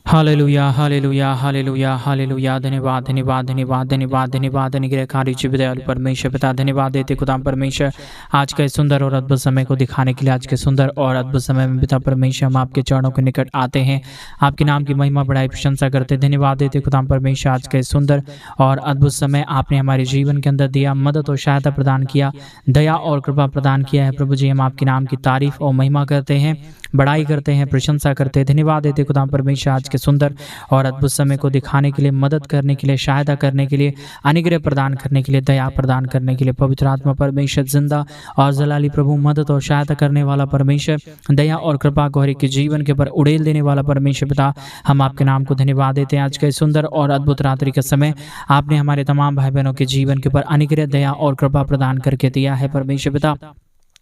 Hallelujah hallelujah hallelujah hallelujah. धन्यवाद धन्यवाद धन्यवाद धन्यवाद धन्यवाद अनुग्रहकारी दयालु परमेश्वर पिता, धन्यवाद देते खुदाम परमेश्वर आज का इस सुंदर और अद्भुत समय को दिखाने के लिए। आज के सुंदर और अद्भुत समय में पिता परमेश्वर हम आपके चरणों के निकट आते हैं, आपके नाम की महिमा बढ़ाई प्रशंसा करते। धन्यवाद देते खुदाम परमेश्वर आज का इस सुंदर और अद्भुत समय आपने हमारे जीवन के अंदर दिया, मदद और सहायता प्रदान किया, दया और कृपा प्रदान किया है। प्रभु जी हम आपके नाम की तारीफ और महिमा करते हैं, बड़ाई करते हैं, प्रशंसा करते हैं। धन्यवाद देते खुदाम परमेश्वर आज के सुंदर और अद्भुत समय को दिखाने के लिए, मदद करने के लिए, सहायता करने के लिए, अनुग्रह प्रदान करने के लिए, दया प्रदान करने के लिए। पवित्र आत्मा परमेश्वर जिंदा और जलाली प्रभु, मदद और सहायता करने वाला परमेश्वर, दया और कृपा को हर एक के जीवन के ऊपर उड़ेल देने वाला परमेश्वर पिता, हम आपके नाम को धन्यवाद देते हैं। आज के सुंदर और अद्भुत रात्रि का समय आपने हमारे तमाम भाई बहनों के जीवन के ऊपर अनुग्रह, दया और कृपा प्रदान करके दिया है। परमेश्वर पिता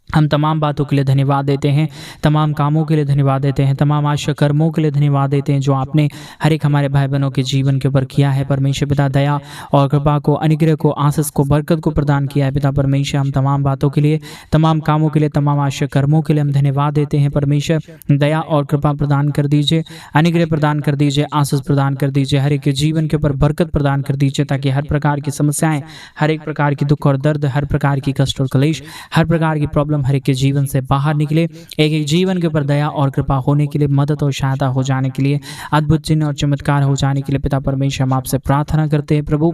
हम तमाम बातों के लिए धन्यवाद देते हैं, तमाम कामों के लिए धन्यवाद देते हैं, तमाम आशा कर्मों के लिए धन्यवाद देते हैं जो आपने हर एक हमारे भाई बहनों के जीवन के ऊपर किया है। परमेश्वर पिता दया और कृपा को, अनुग्रह को, आशीष को, बरकत को प्रदान किया है। पिता परमेश्वर हम तमाम बातों के लिए, तमाम कामों के लिए, तमाम आशा कर्मों के लिए हम धन्यवाद देते हैं। परमेश्वर दया और कृपा प्रदान कर दीजिए, अनुग्रह प्रदान कर दीजिए, आशीष प्रदान कर दीजिए, हर एक के जीवन के ऊपर बरकत प्रदान कर दीजिए, ताकि हर प्रकार की समस्याएं, हर एक प्रकार की दुख और दर्द, हर प्रकार की कष्ट और क्लेश, हर प्रकार की प्रॉब्लम हर एक के जीवन से बाहर निकले। एक एक जीवन के ऊपर दया और कृपा होने के लिए, मदद और सहायता हो जाने के लिए, अद्भुत चिन्ह और चमत्कार हो जाने के लिए पिता परमेश्वर हम आपसे प्रार्थना करते हैं। प्रभु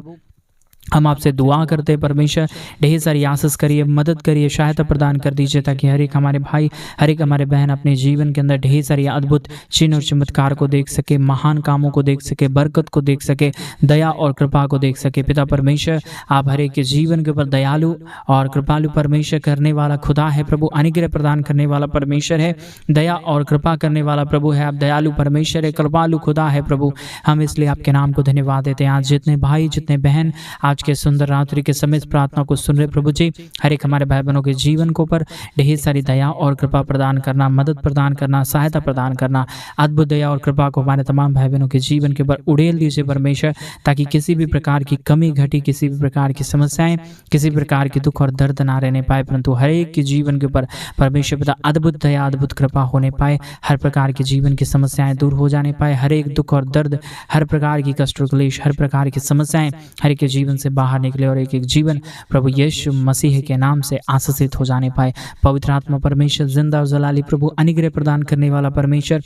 हम आपसे दुआ करते हैं परमेश्वर, ढेर सारी आशीष करिए, मदद करिए, सहायता प्रदान कर दीजिए, ताकि हर एक हमारे भाई, हर एक हमारे बहन अपने जीवन के अंदर ढेर सारी अद्भुत चिन्ह और चमत्कार को देख सके, महान कामों को देख सके, बरकत को देख सके, दया और कृपा को देख सके। पिता परमेश्वर आप हर एक के जीवन के ऊपर दयालु और कृपालु परमेश्वर करने वाला खुदा है प्रभु, अनुग्रह प्रदान करने वाला परमेश्वर है, दया और कृपा करने वाला प्रभु है। आप दयालु परमेश्वर है, कृपालु खुदा है प्रभु। हम इसलिए आपके नाम को धन्यवाद देते हैं। आज जितने भाई, जितने बहन आज के सुंदर रात्रि के समय इस प्रार्थना को सुन रहे प्रभु जी, हर एक हमारे भाई बहनों के जीवन को पर ढेर सारी दया और कृपा प्रदान करना, मदद प्रदान करना, सहायता प्रदान करना, अद्भुत दया और कृपा को हमारे तमाम भाई बहनों के जीवन के ऊपर उड़ेल दीजिए परमेश्वर, ताकि किसी भी प्रकार की कमी घटी, किसी भी प्रकार की समस्याएं, किसी भी प्रकार की दुख और दर्द ना रहने पाए, परंतु हर एक के जीवन के ऊपर परमेश्वर पिता अद्भुत दया, अद्भुत कृपा होने पाए, हर प्रकार की जीवन की समस्याएं दूर हो जाने पाए, हर एक दुख और दर्द, हर प्रकार की कष्ट और क्लेश, हर प्रकार की समस्याएं हर एक के जीवन से बाहर निकले और एक एक जीवन प्रभु यीशु मसीह के नाम से आशीषित हो जाने पाए। पवित्र आत्मा परमेश्वर जिंदा और जलाली प्रभु, अनुग्रह प्रदान करने वाला परमेश्वर,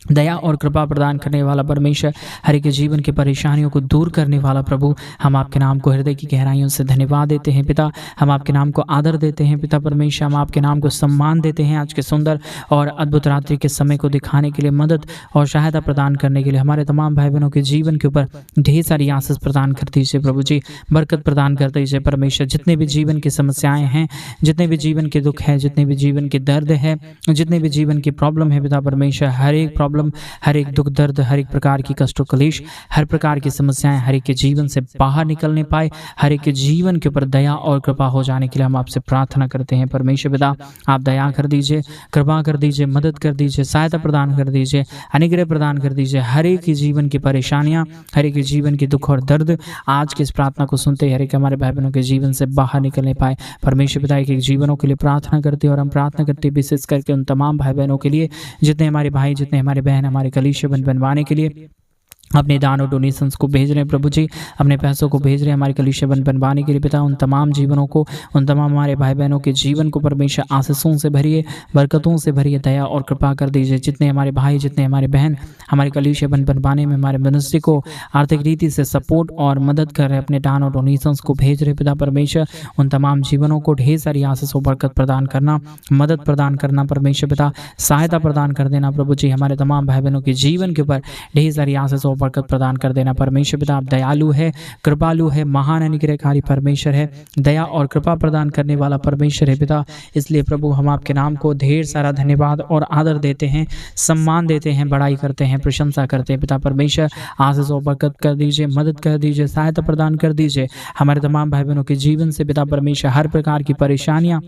दया और कृपा प्रदान करने वाला परमेश्वर, हर एक जीवन की परेशानियों को दूर करने वाला प्रभु, हम आपके नाम को हृदय की गहराइयों से धन्यवाद देते हैं पिता। हम आपके नाम को आदर देते हैं पिता परमेश्वर, हम आपके नाम को सम्मान देते हैं। आज के सुंदर और अद्भुत रात्रि के समय को दिखाने के लिए, मदद और सहायता प्रदान करने के लिए, हमारे तमाम भाई बहनों के जीवन के ऊपर ढेर सारी आशीष प्रदान कर दीजिए प्रभु जी, बरकत प्रदान कर दीजिए परमेश्वर। जितने भी जीवन की समस्याएं हैं, जितने भी जीवन के दुख है, जितने भी जीवन के दर्द है, जितने भी जीवन की प्रॉब्लम है पिता परमेश्वर, हर एक प्रॉब्लम, हर एक दुख दर्द, हर एक प्रकार की कष्ट क्लेश, हर प्रकार की समस्याएं हर एक के जीवन से बाहर निकलने पाए, हर एक के जीवन के ऊपर दया और कृपा हो जाने के लिए हम आपसे प्रार्थना करते हैं। परमेश्वर पिता आप दया कर दीजिए, कृपा कर दीजिए, मदद कर दीजिए, सहायता प्रदान कर दीजिए, अनुग्रह प्रदान कर दीजिए। हर एक के जीवन की परेशानियां, हर एक के जीवन की दुख और दर्द आज की इस प्रार्थना को सुनते हर एक हमारे भाई बहनों के जीवन से बाहर निकलने पाए। परमेश्वर पिता के जीवनों के लिए प्रार्थना करते और हम प्रार्थना करते विशेष करके उन तमाम भाई बहनों के लिए, जितने हमारे भाई, जितने हमारे बहन हमारे कलीसिया बनवाने के लिए अपने दान और डोनेशंस को भेज रहे हैं प्रभु जी, अपने पैसों को भेज रहे हैं हमारे कलीसिया बनवाने के लिए पिता। उन तमाम जीवनों को, उन तमाम हमारे भाई बहनों के जीवन को परमेश्वर आशीषों से भरिए, बरकतों से भरिए, दया और कृपा कर दीजिए। जितने हमारे भाई, जितने हमारे बहन हमारे कलीसिया बनवाने में हमारे मिनिस्ट्री को आर्थिक रीति से सपोर्ट और मदद कर रहे, अपने दान और डोनेशंस को भेज रहे पिता परमेश्वर, उन तमाम जीवनों को ढेर सारी आशीषों, बरकत प्रदान करना, मदद प्रदान करना परमेश्वर पिता, सहायता प्रदान कर देना प्रभु जी। हमारे तमाम भाई बहनों के जीवन के ऊपर ढेर सारी आशीषों, बरकत प्रदान कर देना परमेश्वर पिता। आप दयालु है, कृपालु है, महान अनुग्रहकारी परमेश्वर है, दया और कृपा प्रदान करने वाला परमेश्वर है पिता। इसलिए प्रभु हम आपके नाम को ढेर सारा धन्यवाद और आदर देते हैं, सम्मान देते हैं, बड़ाई करते हैं, प्रशंसा करते हैं पिता परमेश्वर। आशीष और बरकत कर दीजिए, मदद कर दीजिए, सहायता प्रदान कर दीजिए हमारे तमाम भाई बहनों के जीवन से पिता परमेश्वर। हर प्रकार की परेशानियां,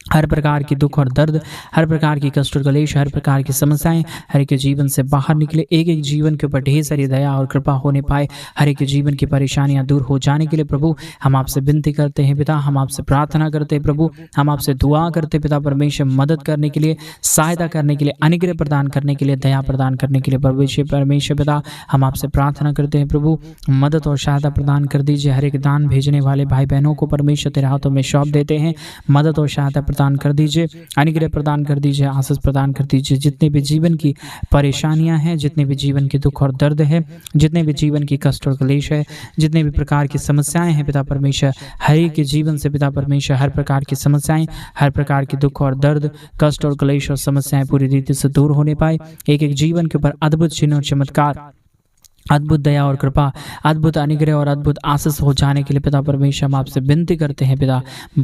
हर प्रकार की दुख और दर्द, हर प्रकार की कष्ट और क्लेश, हर प्रकार की समस्याएं हर एक के जीवन से बाहर निकले। एक एक जीवन के ऊपर ढेर सारी दया और कृपा होने पाए। हर एक के जीवन की परेशानियां दूर हो जाने के लिए प्रभु हम आपसे विनती करते हैं पिता, हम आपसे प्रार्थना करते हैं प्रभु, हम आपसे दुआ करते हैं पिता परमेश्वर, मदद करने के लिए, सहायता करने के लिए, अनुग्रह प्रदान करने के लिए, दया प्रदान करने के लिए परमेश्वर पिता हम आपसे प्रार्थना करते हैं प्रभु, मदद और सहायता प्रदान कर दीजिए। हर एक दान भेजने वाले भाई बहनों को परमेश्वर तेरे हाथों में सौंप देते हैं। मदद और सहायता प्रदान कर दीजिए, अनुग्रह प्रदान कर दीजिए, आशीष प्रदान कर दीजिए। जितने भी जीवन की परेशानियां हैं, जितने भी जीवन के दुख और दर्द है, जितने भी जीवन की कष्ट और क्लेश है, जितने भी प्रकार की समस्याएं हैं पिता परमेश्वर, हर एक के जीवन से पिता परमेश्वर हर प्रकार की समस्याएं, हर प्रकार की दुख और दर्द, कष्ट और क्लेश और समस्याएं पूरी रीति से दूर होने पाए। एक एक जीवन के ऊपर अद्भुत चिन्ह और चमत्कार, अद्भुत दया और कृपा, अद्भुत अनुग्रह और अद्भुत आशीष हो जाने के लिए पिता परमेश्वर हम आपसे विनती करते हैं पिता।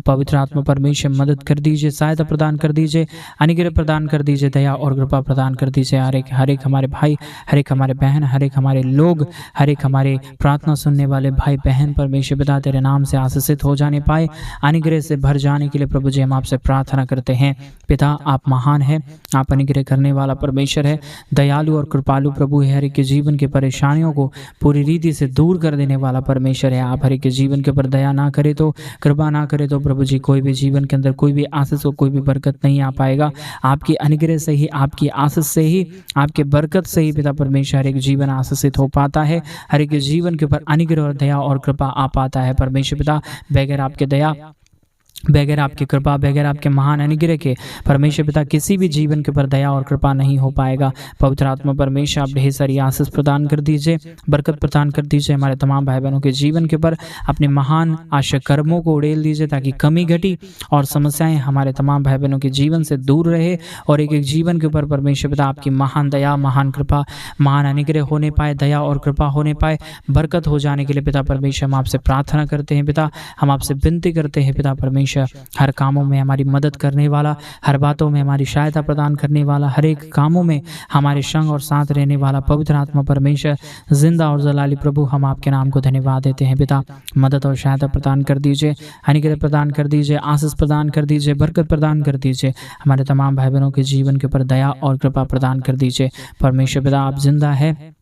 पवित्र आत्मा परमेश्वर मदद कर दीजिए, सहायता प्रदान कर दीजिए, अनुग्रह प्रदान कर दीजिए, दया और कृपा प्रदान कर दीजिए। हर एक हमारे भाई, हर एक हमारे बहन, हर एक हमारे लोग, हर एक हमारे प्रार्थना सुनने वाले भाई बहन परमेश्वर पिता तेरे नाम से आशीषित हो जाने पाए, अनुग्रह से भर जाने के लिए प्रभु जी हम आपसे प्रार्थना करते हैं पिता। आप महान है, आप अनुग्रह करने वाला परमेश्वर है, दयालु और कृपालु प्रभु है, हर एक के जीवन के परेशानियों को पूरी रीति से दूर कर देने वाला परमेश्वर है। आप हर एक के जीवन के ऊपर दया ना करे तो, कृपा ना करे तो प्रभु जी कोई भी जीवन के अंदर कोई भी आशीष को, कोई भी बरकत नहीं आ पाएगा। आपकी अनुग्रह से ही, आपकी आशीष से ही, आपके बरकत से ही पिता परमेश्वर हर एक जीवन आशीषित हो पाता है। हर एक जीवन के ऊपर अनुग्रह और दया और कृपा आ पाता है परमेश्वर पिता। बगैर आपके दया, बगैर आपकी कृपा, बगैर आपके महान अनुग्रह के परमेश्वर पिता किसी भी जीवन के ऊपर दया और कृपा नहीं हो पाएगा। पवित्र आत्मा परमेश्वर आप ढेर सारी आशीष प्रदान कर दीजिए, बरकत प्रदान कर दीजिए हमारे तमाम भाई बहनों के जीवन के ऊपर। अपने महान आशा कर्मों को उड़ेल दीजिए ताकि कमी घटी और समस्याएं हमारे तमाम भाई बहनों के जीवन से दूर रहे और एक एक जीवन के ऊपर परमेश्वर पिता आपकी महान दया, महान कृपा, महान अनुग्रह होने पाए, दया और कृपा होने पाए, बरकत हो जाने के लिए पिता परमेश्वर हम आपसे प्रार्थना करते हैं पिता। हम आपसे विनती करते हैं पिता परमेश्वर, हर कामों में हमारी मदद करने वाला, हर बातों में हमारी सहायता प्रदान करने वाला, हर एक कामों में हमारे संग और साथ रहने वाला पवित्र आत्मा परमेश्वर जिंदा और जलाली प्रभु हम आपके नाम को धन्यवाद देते हैं पिता। मदद और सहायता प्रदान कर दीजिए, अनुग्रह प्रदान कर दीजिए, आशीष प्रदान कर दीजिए, बरकत प्रदान कर दीजिए। हमारे तमाम भाई बहनों के जीवन के ऊपर दया और कृपा प्रदान कर दीजिए परमेश्वर पिता। आप जिंदा है,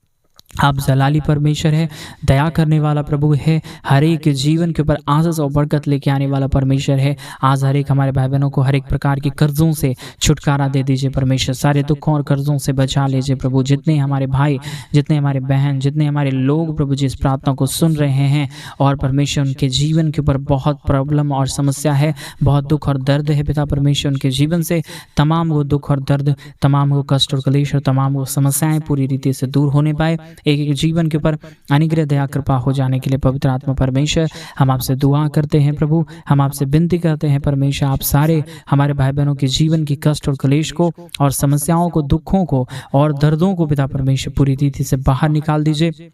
आप जलाली परमेश्वर है, दया करने वाला प्रभु है, हर एक के जीवन के ऊपर आशीष और बरकत लेके आने वाला परमेश्वर है। आज हर एक हमारे भाई बहनों को हर एक प्रकार की कर्जों से छुटकारा दे दीजिए परमेश्वर, सारे दुखों और कर्जों से बचा लीजिए प्रभु। जितने हमारे भाई, जितने हमारे बहन, जितने हमारे लोग प्रभु जी इस प्रार्थना को सुन रहे हैं और परमेश्वर उनके जीवन के ऊपर बहुत प्रॉब्लम और समस्या है, बहुत दुख और दर्द है पिता परमेश्वर, उनके जीवन से तमाम वो दुख और दर्द, तमाम वो कष्ट और क्लेश और तमाम वो समस्याएं पूरी रीति से दूर होने पाए। एक एक जीवन के ऊपर अनुग्रह, दया, कृपा हो जाने के लिए पवित्र आत्मा परमेश्वर हम आपसे दुआ करते हैं प्रभु। हम आपसे विनती करते हैं परमेश्वर, आप सारे हमारे भाई बहनों के जीवन की कष्ट और क्लेश को और समस्याओं को, दुखों को और दर्दों को पिता परमेश्वर पूरी रीति से बाहर निकाल दीजिए,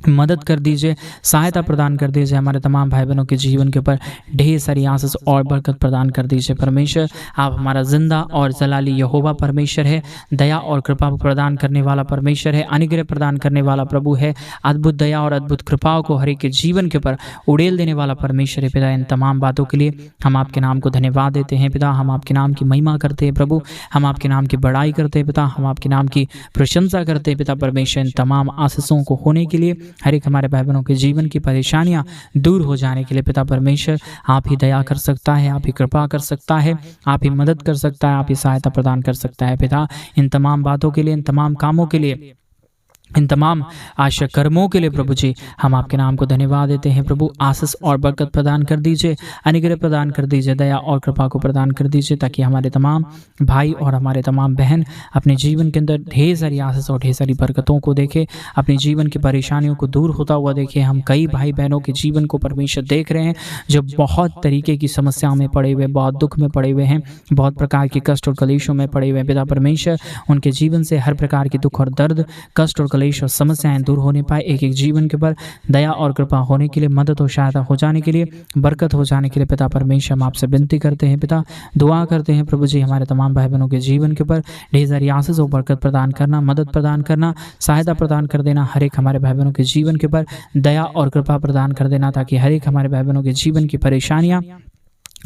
मदद कर दीजिए, सहायता प्रदान कर दीजिए। हमारे तमाम भाई बहनों के जीवन के ऊपर ढेर सारी आशीष और बरकत प्रदान कर दीजिए परमेश्वर। आप हमारा जिंदा और जलाली यहोवा परमेश्वर है, दया और कृपा प्रदान करने वाला परमेश्वर है, अनुग्रह प्रदान करने वाला प्रभु है, अद्भुत दया और अद्भुत कृपाओं को हर एक के जीवन के ऊपर उड़ेल देने वाला परमेश्वर है पिता। इन तमाम बातों के लिए हम आपके नाम को धन्यवाद देते हैं पिता। हम आपके नाम की महिमा करते हैं प्रभु, हम आपके नाम की बड़ाई करते हैं पिता, हम आपके नाम की प्रशंसा करते हैं पिता परमेश्वर। इन तमाम आशीषों को होने के लिए, हर एक हमारे भाई बहनों के जीवन की परेशानियां दूर हो जाने के लिए पिता परमेश्वर आप ही दया कर सकता है, आप ही कृपा कर सकता है, आप ही मदद कर सकता है, आप ही सहायता प्रदान कर सकता है पिता। इन तमाम बातों के लिए, इन तमाम कामों के लिए, इन तमाम आशा कर्मों के लिए प्रभु जी हम आपके नाम को धन्यवाद देते हैं प्रभु। आशीष और बरकत प्रदान कर दीजिए, अनुग्रह प्रदान कर दीजिए, दया और कृपा को प्रदान कर दीजिए ताकि हमारे तमाम भाई और हमारे तमाम बहन अपने जीवन के अंदर ढेर सारी आशीष और ढेर सारी बरकतों को देखें, अपने जीवन की परेशानियों को दूर होता हुआ देखें। हम कई भाई बहनों के जीवन को परमेश्वर देख रहे हैं जो बहुत तरीके की समस्याओं में पड़े हुए, बहुत दुख में पड़े हुए हैं, बहुत प्रकार की कष्ट और कलेशों में पड़े हुए हैं पिता परमेश्वर। उनके जीवन से हर प्रकार की दुख और दर्द, कष्ट और क्लेश और समस्याएं दूर होने पाए। एक एक जीवन के ऊपर दया और कृपा होने के लिए, मदद और सहायता हो जाने के लिए, बरकत हो जाने के लिए पिता परमेश्वर हम आपसे विनती करते हैं पिता। दुआ करते हैं प्रभु जी हमारे तमाम भाई बहनों के जीवन के ऊपर ढेर सारी आशीष और बरकत प्रदान करना, मदद प्रदान करना, सहायता प्रदान कर देना। हर एक हमारे भाई बहनों के जीवन के ऊपर दया और कृपा प्रदान कर देना ताकि हर एक हमारे भाई बहनों के जीवन की परेशानियां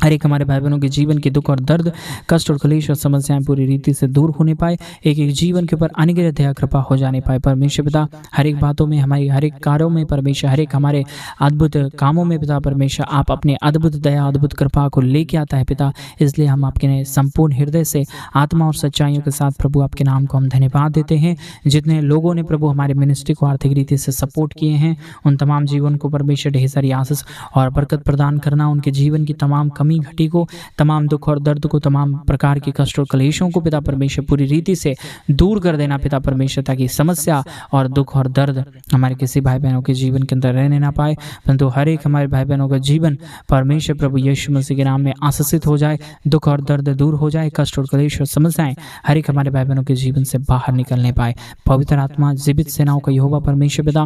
हर एक हमारे भाई बहनों के जीवन के दुख और दर्द, कष्ट और क्लेश और समस्याएं पूरी रीति से दूर होने पाए, एक एक जीवन के ऊपर अनुग्रह दया कृपा हो जाने पाए। परमेश्वर पिता, हर एक बातों में, हमारी हर एक कार्यों में परमेश्वर, हर एक हमारे अद्भुत कामों में पिता परमेश्वर, आप अपने अद्भुत दया अद्भुत कृपा को लेके आता है पिता। इसलिए हम आपके संपूर्ण हृदय से आत्मा और सच्चाइयों के साथ प्रभु आपके नाम को हम धन्यवाद देते हैं। जितने लोगों ने प्रभु हमारे मिनिस्ट्री को आर्थिक रीति से सपोर्ट किए हैं, उन तमाम जीवन को परमेश्वर ढेर सारी आशीष और बरकत प्रदान करना, उनके जीवन की तमाम कमी घटी को, तमाम दुख और दर्द को, तमाम प्रकार के कष्ट और क्लेशों को पिता परमेश्वर पूरी रीति से दूर कर देना पिता परमेश्वर, ताकि समस्या और दुख और दर्द हमारे किसी भाई बहनों के जीवन के अंदर रहने ना पाए, परंतु हर एक हमारे भाई बहनों का जीवन परमेश्वर प्रभु यीशु मसीह के नाम में आशीषित हो जाए, दुख और दर्द दूर हो जाए, कष्ट और क्लेश और समस्याएं हर एक हमारे भाई बहनों के जीवन से बाहर निकलने पाए। पवित्र आत्मा जीवित सेनाओं का यहोवा परमेश्वर पिता,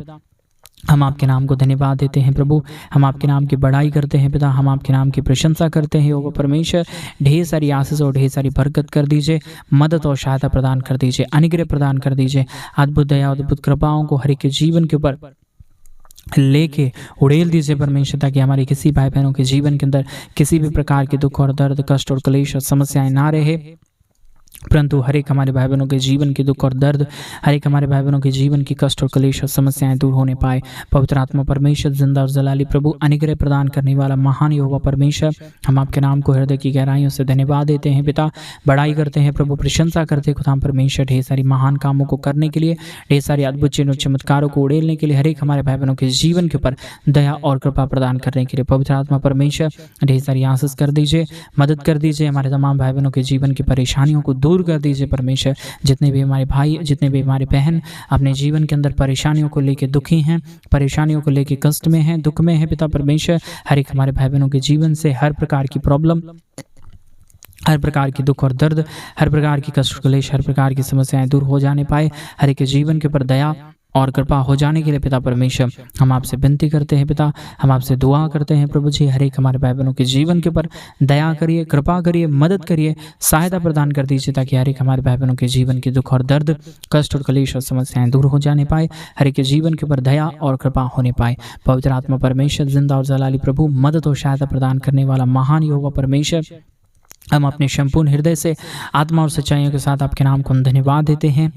हम आपके नाम को धन्यवाद देते हैं प्रभु, हम आपके नाम की बड़ाई करते हैं पिता, हम आपके नाम की प्रशंसा करते हैं। यहोवा परमेश्वर, ढेर सारी आशीष और ढेर सारी बरकत कर दीजिए, मदद और सहायता प्रदान कर दीजिए, अनुग्रह प्रदान कर दीजिए, अद्भुत दया अद्भुत कृपाओं को हर एक के जीवन के ऊपर लेके उड़ेल दीजिए परमेश्वर, ताकि हमारे किसी भाई बहनों के जीवन के अंदर किसी भी प्रकार के दुख और दर्द, कष्ट और क्लेश और समस्याएं ना रहे, परंतु हर एक हमारे भाई बहनों के जीवन के दुख और दर्द, हर एक हमारे भाई बहनों के जीवन की कष्ट और क्लेश और समस्याएं दूर होने पाए। पवित्र आत्मा परमेश्वर, जिंदा और जलाली प्रभु, अनुग्रह प्रदान करने वाला महान यहोवा परमेश्वर, हम आपके नाम को हृदय की गहराइयों से धन्यवाद देते हैं पिता, बड़ाई करते हैं प्रभु, प्रशंसा करते हैं खुदा परमेश्वर, ढेर सारी महान कामों को करने के लिए, ढेर सारे अद्भुत चिन्ह और चमत्कारों को उड़ेलने के लिए, हर एक हमारे भाई बहनों के जीवन के ऊपर दया और कृपा प्रदान करने के लिए पवित्र आत्मा परमेश्वर ढेर सारी आशीष कर दीजिए, मदद कर दीजिए, हमारे तमाम भाई बहनों के जीवन की परेशानियों को दूर कर दीजिए परमेश्वर। जितने भी हमारे भाई, जितने भी हमारे बहन अपने जीवन के अंदर परेशानियों को लेकर दुखी हैं, परेशानियों को लेकर कष्ट में हैं, दुख में है पिता परमेश्वर, हर एक हमारे भाई बहनों के जीवन से हर प्रकार की प्रॉब्लम, हर प्रकार की दुख और दर्द, हर प्रकार की कष्ट क्लेश, हर प्रकार की समस्याएं दूर हो जाने पाए, हर एक के जीवन के ऊपर दया और कृपा हो जाने के लिए पिता परमेश्वर, हम आपसे विनती करते हैं पिता, हम आपसे दुआ करते हैं प्रभु जी, हर एक हमारे भाई बहनों के जीवन के ऊपर दया करिए, कृपा करिए, मदद करिए, सहायता प्रदान कर दीजिए, ताकि हर एक हमारे भाई बहनों के जीवन की दुख और दर्द, कष्ट और क्लेश और समस्याएं दूर हो जाने पाए, हर एक के जीवन के ऊपर दया और कृपा होने पाए। पवित्र आत्मा परमेश्वर, जिंदा और जलाली प्रभु, मदद और सहायता प्रदान करने वाला महान यहोवा परमेश्वर, हम अपने संपूर्ण हृदय से आत्मा और सच्चाइयों के साथ आपके नाम को हम धन्यवाद देते हैं,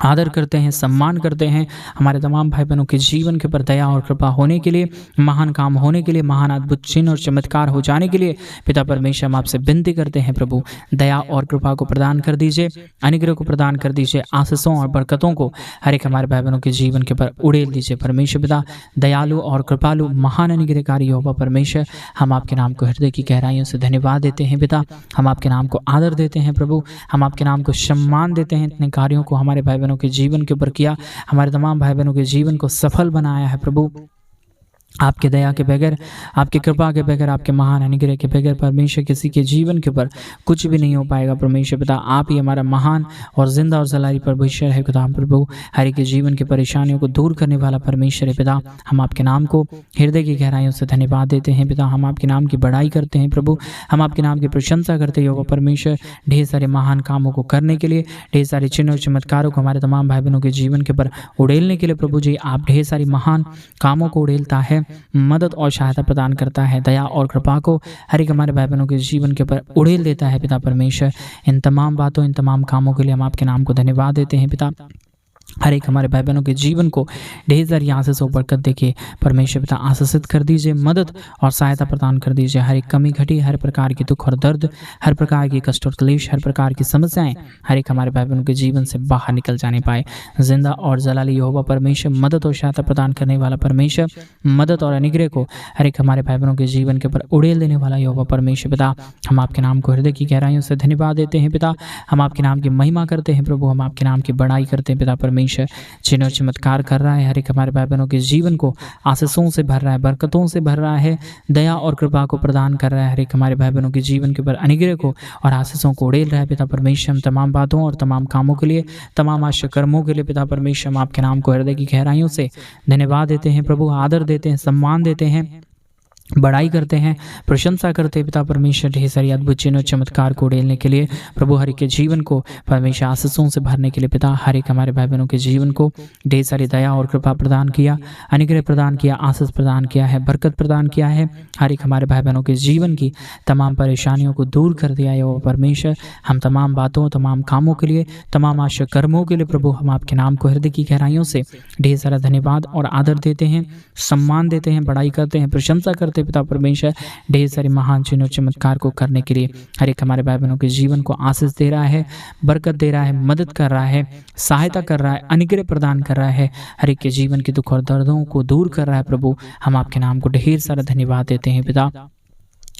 आदर करते हैं, सम्मान करते हैं। हमारे तमाम भाई बहनों के जीवन के ऊपर दया और कृपा होने के लिए, महान काम होने के लिए, महान अद्भुत चिन्ह और चमत्कार हो जाने के लिए पिता परमेश्वर, हम आपसे विनती करते हैं प्रभु, दया और कृपा को प्रदान कर दीजिए, अनुग्रह को प्रदान कर दीजिए, आशीषों और बरकतों को हर एक हमारे भाई बहनों के जीवन के ऊपर उड़ेल दीजिए परमेश्वर पिता। दयालु और कृपालु महान अनुग्रहकारी यहोवा परमेश्वर, हम आपके नाम को हृदय की गहराइयों से धन्यवाद देते हैं पिता, हम आपके नाम को आदर देते हैं प्रभु, हम आपके नाम को सम्मान देते हैं। इतने कार्यों को हमारे भाई बहनों के जीवन के ऊपर किया, हमारे तमाम भाई बहनों के जीवन को सफल बनाया है प्रभु। आपके दया के बगैर, आपकी कृपा के बगैर, आपके महान अनुग्रह के बगैर परमेश्वर किसी के जीवन के ऊपर कुछ भी नहीं हो पाएगा परमेश्वर पिता। आप ही हमारा महान और जिंदा और जलाली परमेश्वर है खुदा प्रभु, हर एक के जीवन की परेशानियों को दूर करने वाला परमेश्वर है पिता। हम आपके नाम को हृदय की गहराइयों से धन्यवाद देते हैं पिता, हम आपके नाम की बड़ाई करते हैं प्रभु, हम आपके नाम की प्रशंसा करते हो परमेश्वर, ढेर सारे महान कामों को करने के लिए, ढेर सारे चिन्ह और चमत्कारों को हमारे तमाम भाई बहनों के जीवन के ऊपर उड़ेलने के लिए प्रभु जी, आप ढेर सारी महान कामों को उड़ेलता है, मदद और सहायता प्रदान करता है, दया और कृपा को हर एक हमारे भाई बहनों के जीवन के ऊपर उड़ेल देता है पिता परमेश्वर। इन तमाम बातों, इन तमाम कामों के लिए हम आपके नाम को धन्यवाद देते हैं पिता। हर एक हमारे भाई बहनों के जीवन को ढेर सारी आशीष और बरकत देके परमेश्वर पिता आशीषित कर दीजिए, मदद और सहायता प्रदान कर दीजिए। हर एक कमी घटी, हर प्रकार की दुख और दर्द, हर प्रकार की कष्ट और क्लेश, हर प्रकार की समस्याएं हर एक हमारे भाई बहनों के जीवन से बाहर निकल जाने पाए। जिंदा और जलाली यहोवा परमेश्वर, मदद और सहायता प्रदान करने वाला परमेश्वर, मदद और अनुग्रह को हर एक हमारे भाई बहनों के जीवन के ऊपर उड़ेल देने वाला यहोवा परमेश्वर पिता, हम आपके नाम को हृदय की गहराइयों से धन्यवाद देते हैं पिता। हम आपके नाम की महिमा करते हैं प्रभु, हम आपके नाम की बड़ाई करते हैं पिता परमेश्वर। चिन्ह और चमत्कार कर रहा है, हर एक हमारे भाई बहनों के जीवन को आशीषों से भर रहा है, बरकतों से भर रहा है, दया और कृपा को प्रदान कर रहा है, हर एक हमारे भाई बहनों के जीवन के ऊपर अनुग्रह को और आशीषों को उड़ेल रहा है पिता परमेश्वर। हम तमाम बातों और तमाम कामों के लिए, तमाम आश्चर्य कर्मों के लिए पिता परमेश्वर, हम आपके नाम को हृदय की गहराइयों से धन्यवाद देते हैं प्रभु, आदर देते हैं, सम्मान देते हैं, बड़ाई करते हैं, प्रशंसा करते हैं पिता परमेश्वर ढेर सारी अद्भुत चिन्ह चमत्कार को उड़ेलने के लिए प्रभु हर एक के जीवन को परमेश्वर आशीषों से भरने के लिए पिता हर एक हमारे भाई बहनों के जीवन को ढेर सारी दया और कृपा प्रदान किया, अनुग्रह प्रदान किया, आशीष प्रदान किया है, बरकत प्रदान किया है। हर एक हमारे भाई बहनों के जीवन की तमाम परेशानियों को दूर कर दिया है वो परमेश्वर। हम तमाम बातों, तमाम कामों के लिए, तमाम आशा कर्मों के लिए प्रभु हम आपके नाम को हृदय की गहराइयों से ढेर सारा धन्यवाद और आदर देते हैं, सम्मान देते हैं, बड़ाई करते हैं, प्रशंसा करते हैं पिता परमेश्वर ढेर सारे महान चिन्ह चमत्कार को करने के लिए। हर एक हमारे भाई बहनों के जीवन को आशीष दे रहा है, बरकत दे रहा है, मदद कर रहा है, सहायता कर रहा है, अनुग्रह प्रदान कर रहा है, हर एक के जीवन के दुख और दर्दों को दूर कर रहा है प्रभु। हम आपके नाम को ढेर सारा धन्यवाद देते हैं पिता।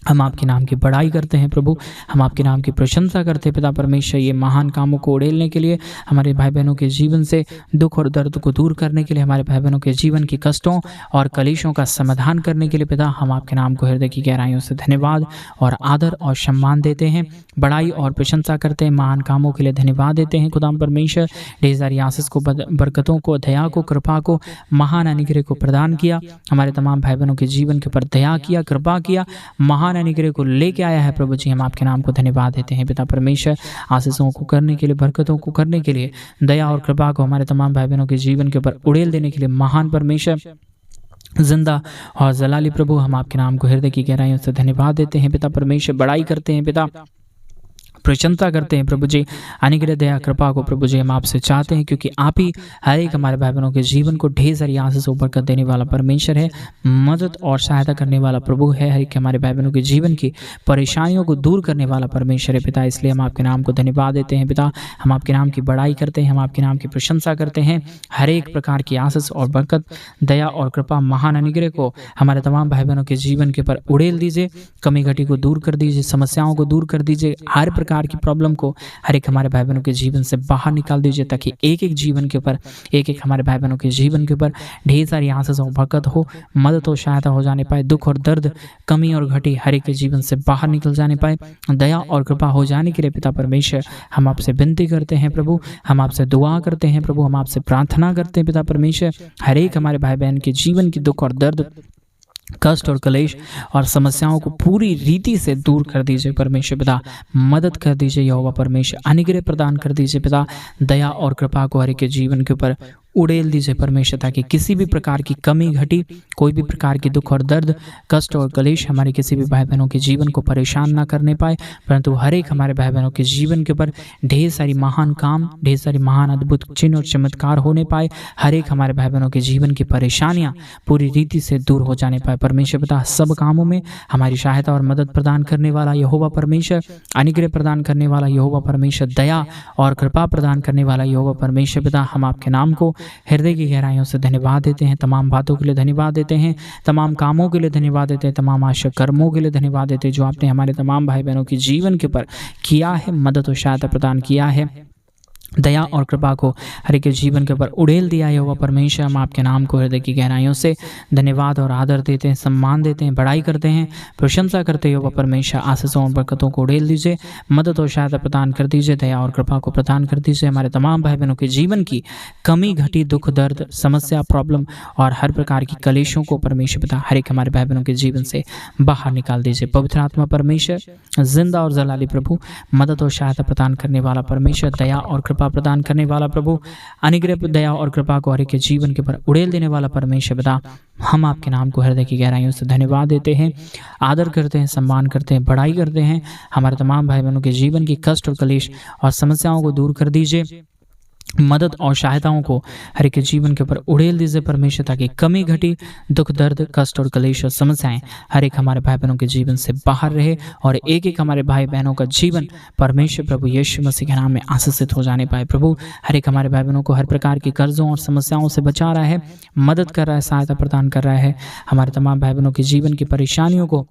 हम आपके नाम की बड़ाई करते हैं प्रभु, हम आपके नाम की प्रशंसा करते हैं पिता परमेश्वर। ये महान कामों को उड़ेलने के लिए, हमारे भाई बहनों के जीवन से दुख और दर्द को दूर करने के लिए, हमारे भाई बहनों के जीवन की कष्टों और कलेशों का समाधान करने के लिए पिता हम आपके नाम को हृदय की गहराइयों से धन्यवाद और आदर और सम्मान देते हैं, बड़ाई और प्रशंसा करते हैं, महान कामों के लिए धन्यवाद देते हैं खुदा परमेश्वर। ढेर सारी आशीष को, बरकतों को, दया को, कृपा को, महान अनुग्रह को प्रदान किया, हमारे तमाम भाई बहनों के जीवन के ऊपर दया किया, कृपा किया, महान अनुग्रह को लेके आया है प्रभु जी। हम आपके नाम को धन्यवाद देते हैं पिता परमेश्वर। आशीषों को करने के लिए, बरकतों को करने के लिए, दया और कृपा को हमारे तमाम भाई बहनों के जीवन के ऊपर उड़ेल देने के लिए महान परमेश्वर, जिंदा और जलाली प्रभु हम आपके नाम को हृदय की गहराइयों से धन्यवाद देते हैं पिता परमेश्वर। बड़ाई करते हैं पिता, प्रशंसा करते हैं प्रभु जी। अनुग्रह, दया, कृपा को प्रभु जी हम आपसे चाहते हैं, क्योंकि आप ही हर एक हमारे भाई बहनों के जीवन को ढेर सारी आशीष से बरकत देने वाला परमेश्वर है, मदद और सहायता करने वाला प्रभु है, हर एक हमारे भाई बहनों के जीवन की परेशानियों को दूर करने वाला परमेश्वर है पिता। इसलिए हम आपके नाम को धन्यवाद देते हैं पिता। हम आपके नाम की बड़ाई करते हैं, हम आपके नाम की प्रशंसा करते हैं। हर एक प्रकार की आशीष और बरकत, दया और कृपा, महान अनुग्रह को हमारे तमाम भाई बहनों के जीवन के ऊपर उड़ेल दीजिए, कमी घटी को दूर कर दीजिए, समस्याओं को दूर कर दीजिए, हर प्रकार की प्रॉब्लम को हर एक हमारे भाई बहनों के जीवन से बाहर निकाल दीजिए, ताकि एक एक जीवन के ऊपर, एक एक हमारे भाई बहनों के जीवन के ऊपर ढेर सारी आशीष और बरकत हो, मदद और सहायता हो जाने पाए, दुख और दर्द, कमी और घटी हर एक के जीवन से बाहर निकल जाने पाए, दया और कृपा हो जाने के लिए पिता परमेश्वर हम आपसे विनती करते हैं प्रभु, हम आपसे दुआ करते हैं प्रभु, हम आपसे प्रार्थना करते हैं पिता परमेश्वर। हर एक हमारे भाई बहन के जीवन की दुख और दर्द, कष्ट और कलेश और समस्याओं को पूरी रीति से दूर कर दीजिए परमेश्वर पिता। मदद कर दीजिए यहोवा परमेश्वर, अनुग्रह प्रदान कर दीजिए पिता। दया और कृपा को हर एक के जीवन के ऊपर उड़ेल दीजिए परमेश्वर, ताकि किसी भी प्रकार की कमी घटी, कोई भी प्रकार की दुख और दर्द, कष्ट और कलेश हमारे किसी भी भाई बहनों के जीवन को परेशान ना करने पाए, परंतु हर एक हमारे भाई बहनों के जीवन के ऊपर ढेर सारी महान काम, ढेर सारी महान अद्भुत चिन्ह और चमत्कार होने पाए। हर एक हमारे भाई बहनों के जीवन की परेशानियां पूरी रीति से दूर हो जाने पाए परमेश्वर पिता। सब कामों में हमारी सहायता और मदद प्रदान करने वाला यहोवा परमेश्वर, अनुग्रह प्रदान करने वाला यहोवा परमेश्वर, दया और कृपा प्रदान करने वाला यहोवा परमेश्वर पिता, हम आपके नाम को हृदय की गहराइयों से धन्यवाद देते हैं। तमाम बातों के लिए धन्यवाद देते हैं, तमाम कामों के लिए धन्यवाद देते हैं, तमाम आशा कर्मों के लिए धन्यवाद देते हैं जो आपने हमारे तमाम भाई बहनों के जीवन के ऊपर किया है, मदद और सहायता प्रदान किया है, दया और कृपा को हर एक के जीवन के ऊपर उड़ेल दिया है वह परमेश्वर। हम आपके नाम को हृदय की गहराइयों से धन्यवाद और आदर देते हैं, सम्मान देते हैं, बड़ाई करते हैं, प्रशंसा करते हो वह परमेश्वर। आशीषों और बरकतों को उड़ेल दीजिए, मदद और सहायता प्रदान कर दीजिए, दया और कृपा को प्रदान कर दीजिए। हमारे तमाम भाई बहनों के जीवन की कमी घटी, दुख दर्द, समस्या, प्रॉब्लम और हर प्रकार की कलेशों को परमेश्वर पिता हर एक हमारे भाई बहनों के जीवन से बाहर निकाल दीजिए। पवित्र आत्मा परमेश्वर, जिंदा और जलाली प्रभु, मदद और सहायता प्रदान करने वाला परमेश्वर, दया और कृपा प्रदान करने वाला प्रभु, अनुग्रह, दया और कृपा को हर एक के जीवन के ऊपर उड़ेल देने वाला परमेश्वर पिता, हम आपके नाम को हृदय की गहराइयों से धन्यवाद देते हैं, आदर करते हैं, सम्मान करते हैं, बड़ाई करते हैं। हमारे तमाम भाई बहनों के जीवन की कष्ट और कलेश और समस्याओं को दूर कर दीजिए, मदद और सहायताओं को हर एक के जीवन के ऊपर उड़ेल दीजिए परमेश्वर, ताकि कमी घटी, दुख दर्द, कष्ट और कलेश और समस्याएं हर एक हमारे भाई बहनों के जीवन से बाहर रहे और एक एक हमारे भाई बहनों का जीवन परमेश्वर प्रभु यीशु मसीह के नाम में आशीषित हो जाने पाए। प्रभु हर एक हमारे भाई बहनों को हर प्रकार के कर्जों और समस्याओं से बचा रहा है, मदद कर रहा है, सहायता प्रदान कर रहा है। हमारे तमाम भाई बहनों के जीवन की परेशानियों को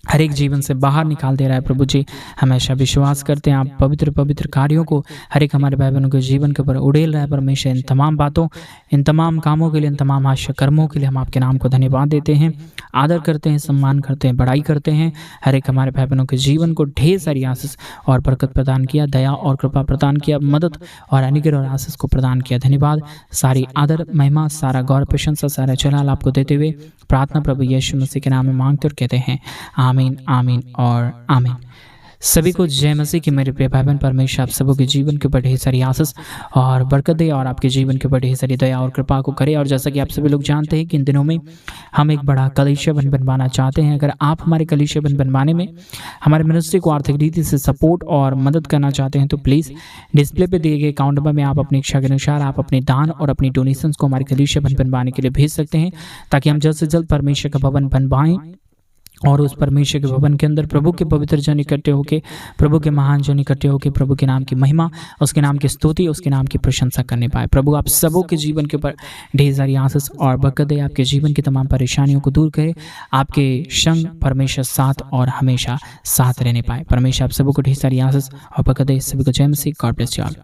हर एक जीवन से बाहर निकाल दे रहा है। प्रभु जी हमेशा विश्वास करते हैं आप पवित्र पवित्र कार्यों को हर एक हमारे भाई बहनों के जीवन के ऊपर उड़ेल रहा है परमेश्वर। इन तमाम बातों, इन तमाम कामों के लिए, इन तमाम हास्य कर्मों के लिए हम आपके नाम को धन्यवाद देते हैं, आदर करते हैं, सम्मान करते हैं, बड़ाई करते हैं। हर एक हमारे भाई बहनों के जीवन को ढेर सारी आशीष और बरकत प्रदान किया, दया और कृपा प्रदान किया, मदद और अनुग्रह और आशीष को प्रदान किया। धन्यवाद। सारी आदर, महिमा, सारा गौर, प्रशंसा, सारा जलाल आपको देते हुए प्रार्थना प्रभु यीशु मसीह के नाम में मांगते और कहते हैं आमीन, आमीन और आमीन। सभी को जय मसीह की मेरे प्रिय भाई बहन। परमेश्वर आप सबों के जीवन के ऊपर ढेर सारी आशीष और बरकत दे और आपके जीवन के ऊपर ढेर सारी दया और कृपा को करे। और जैसा कि आप सभी लोग जानते हैं कि इन दिनों में हम एक बड़ा कलीसिया बनवाना चाहते हैं। अगर आप हमारे कलीसिया बनवाने में हमारे मिनिस्ट्री को आर्थिक रीति से सपोर्ट और मदद करना चाहते हैं तो प्लीज़ डिस्प्ले पे दिए गए अकाउंट नंबर में आप अपनी इच्छा के अनुसार आप अपने दान और अपनी डोनेशंस को हमारे कलीसिया बनवाने के लिए भेज सकते हैं, ताकि हम जल्द से जल्द परमेश्वर का भवन बनवाएं और उस परमेश्वर के भवन के अंदर प्रभु के पवित्र जन इकट्ठे होकर, प्रभु के महान जन इकट्ठे होकर प्रभु के नाम की महिमा, उसके नाम की स्तुति, उसके नाम की प्रशंसा करने पाए। प्रभु आप सबों के जीवन के ऊपर ढेर सारी आशीष और बरकत दे, आपके जीवन की तमाम परेशानियों को दूर करे, आपके संग परमेश्वर साथ और हमेशा साथ रहने पाए। परमेश्वर आप सबों को ढेर सारी आशीष और बरकत दे। सभी को जय मसीह। God bless you all.